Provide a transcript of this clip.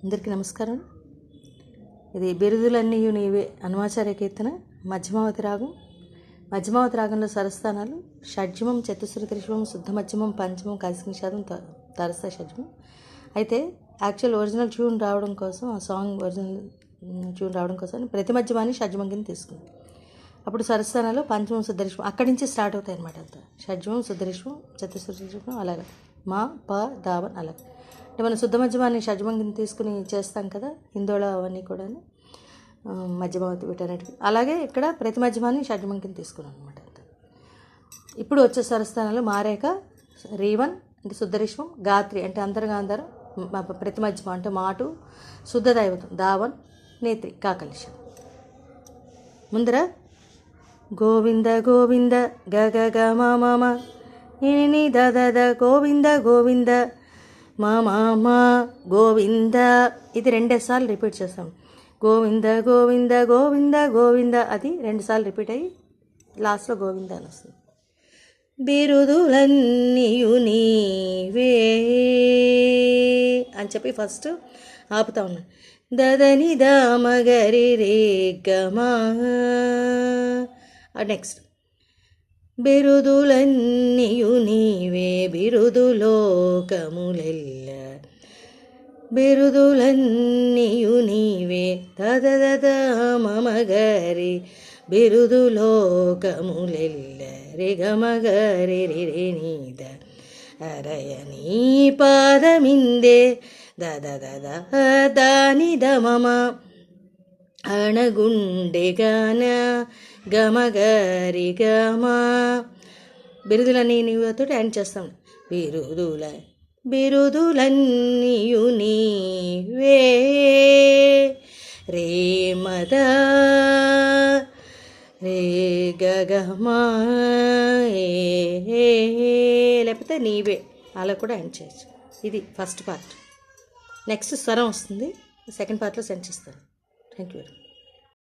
అందరికీ నమస్కారం. ఇది బిరుదులన్నీయు నీవే అన్నమాచార్య కీర్తన, మధ్యమావతి రాగం. మధ్యమావతి రాగంలో స్వరస్థానాలు షడ్జమం, చతుశ్రుతి త్రిశువం, శుద్ధ మధ్యమం, పంచమం, కలిసి నిషాదం, తరస్థ షడ్జమం. అయితే యాక్చువల్ ఒరిజినల్ ట్యూన్ రావడం కోసం, ఆ సాంగ్ ఒరిజినల్ ట్యూన్ రావడం కోసం ప్రతి మధ్యమాన్ని షడ్జమం కింద తీసుకుంది. అప్పుడు స్వరస్థానాలు పంచమం, శుద్ధరిశ్వం అక్కడి నుంచి స్టార్ట్ అవుతాయి అన్నమాట. అంతా షడ్జమం, శుద్ధరిశ్వం, చతుశ్రుతి త్రిశువం, అలాగే మా ప దావన్ అలాగే. అంటే మనం శుద్ధ మధ్యమాన్ని షడ్జమం కింద తీసుకుని చేస్తాం కదా, హిందోళ అవన్నీ కూడా మధ్యమావతి వీటన్నిటికి. అలాగే ఇక్కడ ప్రతి మధ్యమాన్ని షడ్జమం కింద తీసుకున్నాం అనమాట. ఇప్పుడు వచ్చే స్వరస్థానాలు మారేక, రీవన్ అంటే శుద్ధరిశ్వం, గాత్రి అంటే అంతర్గాంధారం, ప్రతి మధ్యమం అంటే మాటు, శుద్ధ దైవతం, దావన్, నేత్రి, కాకలిషం. ముందర గోవింద గోవింద గ గ గ మా మామ ని the the the Govinda Govinda మా మామ గోవింద. ఇది 2 సార్లు రిపీట్ చేస్తాం. గోవింద గోవింద గోవింద గోవింద, అది 2 సార్లు రిపీట్ అయ్యి లాస్ట్లో గోవింద అని వస్తుంది. బిరుదులన్నీయు నీవే అని చెప్పి ఫస్ట్ ఆపుతా ఉన్నాను. దదని దామగరి రే గమా. నెక్స్ట్ బిరుదులన్నీయు నీవే బిరుదులోకములెల్ల, బిరుదులన్నీయు నీవే దద మమగరి బిరుదులోకములెల్ల రే గమగరి రే నీద అరయ నీ పాదమిందే దద దద దాని దమమ అణగుండె గాన గమగరి గమ. బిరుదులన్నీ నీవుతో యాడ్ చేస్తాం. బిరుదులన్నీయు నీవే రే మద రే గగమా లేకపోతే నీవే అలా కూడా యాడ్ చేయొచ్చు. ఇది ఫస్ట్ పార్ట్. నెక్స్ట్ స్వరం వస్తుంది, సెకండ్ పార్ట్లో సెండ్ చేస్తాను. Thank you.